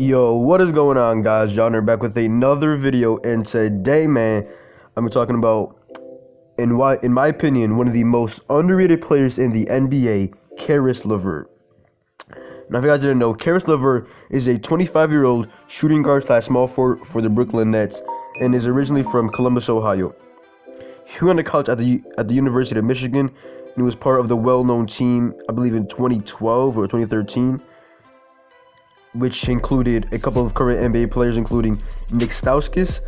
Yo, what is going on, guys? John here back with another video, and today, man, I'm talking about, in my opinion, one of the most underrated players in the NBA, Caris LeVert. Now, if you guys didn't know, Caris LeVert is a 25-year-old shooting guard / small forward for the Brooklyn Nets, and is originally from Columbus, Ohio. He went to college at the University of Michigan, and he was part of the well-known team, I believe, in 2012 or 2013. Which included a couple of current NBA players, including Nick Stauskas,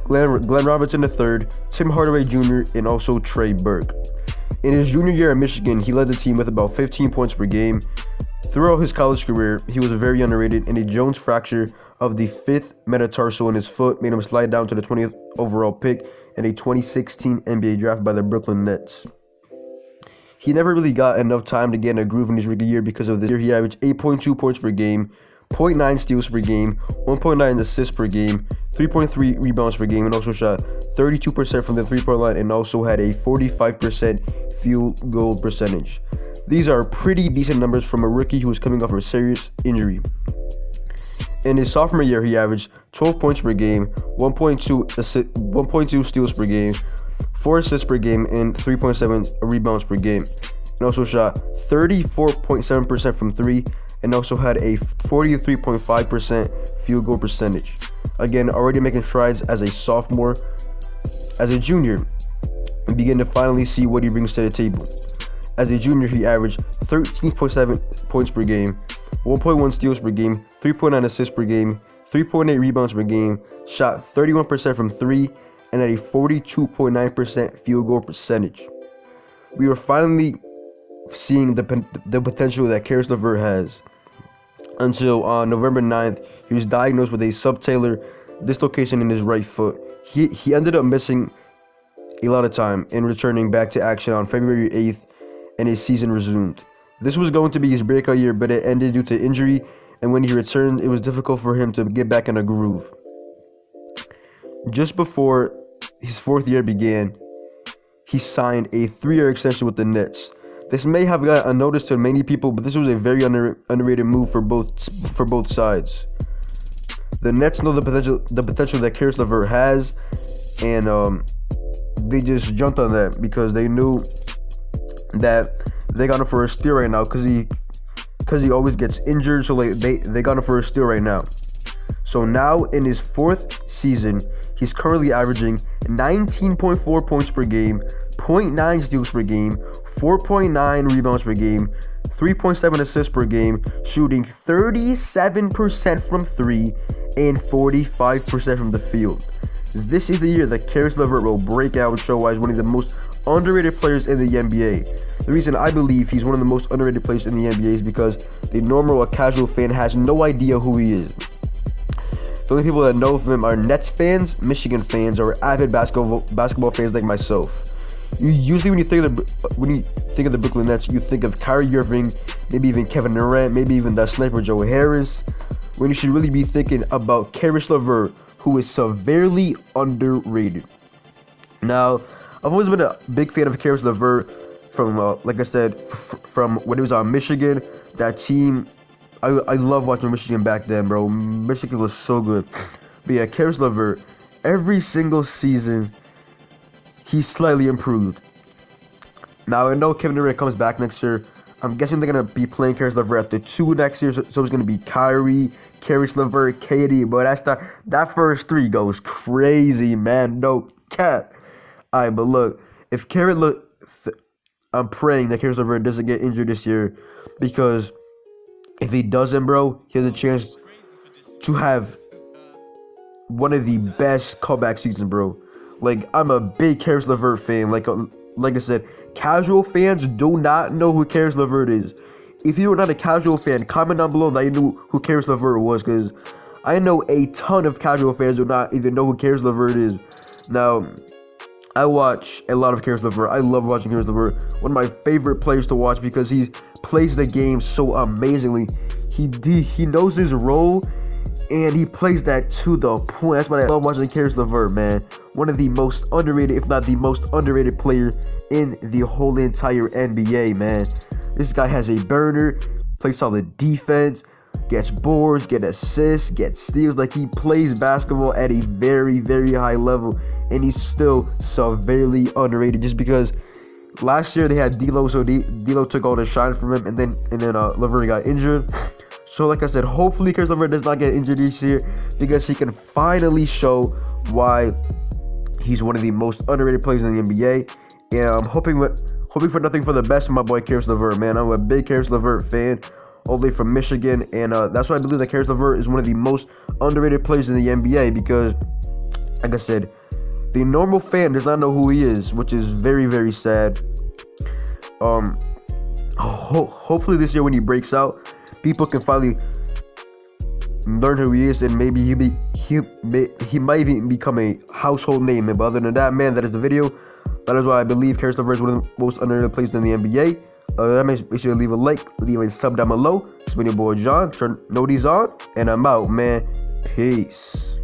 Glenn Robinson III, Tim Hardaway Jr., and also Trey Burke. In his junior year at Michigan, he led the team with about 15 points per game. Throughout his college career, he was very underrated, and a Jones fracture of the 5th metatarsal in his foot made him slide down to the 20th overall pick in a 2016 NBA draft by the Brooklyn Nets. He never really got enough time to get in a groove in his rookie year because of this. He averaged 8.2 points per game, 0.9 steals per game, 1.9 assists per game, 3.3 rebounds per game, and also shot 32% from the three-point line, and also had a 45% field goal percentage. These are pretty decent numbers from a rookie who was coming off a serious injury. In his sophomore year, he averaged 12 points per game, 1.2 steals per game, 4 assists per game, and 3.7 rebounds per game, and also shot 34.7% from 3, and also had a 43.5% field goal percentage. Again, already making strides as a sophomore. As a junior, we begin to finally see what he brings to the table. As a junior, he averaged 13.7 points per game, 1.1 steals per game, 3.9 assists per game, 3.8 rebounds per game, shot 31% from 3, and had a 42.9% field goal percentage. We are finally seeing the potential that Caris LeVert has. Until on November 9th, he was diagnosed with a subtalar dislocation in his right foot. He ended up missing a lot of time and returning back to action on February 8th, and his season resumed. This was going to be his breakout year, but it ended due to injury, and when he returned, it was difficult for him to get back in a groove. Just before his 4th year began, he signed a 3-year extension with the Nets. This may have got unnoticed to many people, but this was a very underrated move for both sides. The Nets know the potential that Caris LeVert has, and they just jumped on that because they knew that they got him for a steal right now because he always gets injured. So they got him for a steal right now. So now in his 4th season, he's currently averaging 19.4 points per game, 0.9 steals per game, 4.9 rebounds per game, 3.7 assists per game, shooting 37% from 3 and 45% from the field. This is the year that Caris LeVert will break out and show why he's one of the most underrated players in the NBA. The reason I believe he's one of the most underrated players in the NBA is because the normal or casual fan has no idea who he is. The only people that know of him are Nets fans, Michigan fans, or avid basketball fans like myself. Usually when you think of the Brooklyn Nets, you think of Kyrie Irving, maybe even Kevin Durant, maybe even that sniper Joe Harris, when you should really be thinking about Caris LeVert, who is severely underrated. Now, I've always been a big fan of Caris LeVert from, like I said, from when he was on Michigan. That team, I love watching Michigan back then, bro. Michigan was so good. But yeah, Caris LeVert, every single season, he's slightly improved. Now, I know Kevin Durant comes back next year. I'm guessing they're going to be playing Caris LeVert at the 2 next year. So it's going to be Kyrie, Caris LeVert, KD. But that first 3 goes crazy, man. No cap. All right, but look, if I'm praying that Caris LeVert doesn't get injured this year, because if he doesn't, bro, he has a chance to have one of the best comeback seasons, bro. Like, I'm a big Caris LeVert fan. Like I said, casual fans do not know who Caris LeVert is. If you are not a casual fan, comment down below that you knew who Caris LeVert was, because I know a ton of casual fans do not even know who Caris LeVert is. Now, I watch a lot of Caris LeVert. I love watching Caris LeVert. One of my favorite players to watch because he plays the game so amazingly. He knows his role, and he plays that to the point. That's why I love watching Caris LeVert, man. One of the most underrated, if not the most underrated player in the whole entire NBA, man. This guy has a burner, plays solid defense. gets boards, get assists, gets steals. Like, he plays basketball at a very, very high level, and he's still severely underrated just because last year they had D'Lo, so D'Lo took all the shine from him, and then LeVert got injured. So like I said, hopefully Caris LeVert does not get injured this year because he can finally show why he's one of the most underrated players in the NBA. And I'm hoping for nothing for the best for my boy Caris LeVert, man. I'm a big Caris LeVert fan, all the way from Michigan, and that's why I believe that Caris LeVert is one of the most underrated players in the NBA because, like I said, the normal fan does not know who he is, which is very, very sad. Hopefully this year when he breaks out, people can finally learn who he is, and maybe he might even become a household name. But other than that, man, that is the video. That is why I believe Caris LeVert is one of the most underrated players in the NBA. Make sure to leave a like, leave a sub down below. It's been your boy John. Turn noties on, and I'm out, man. Peace.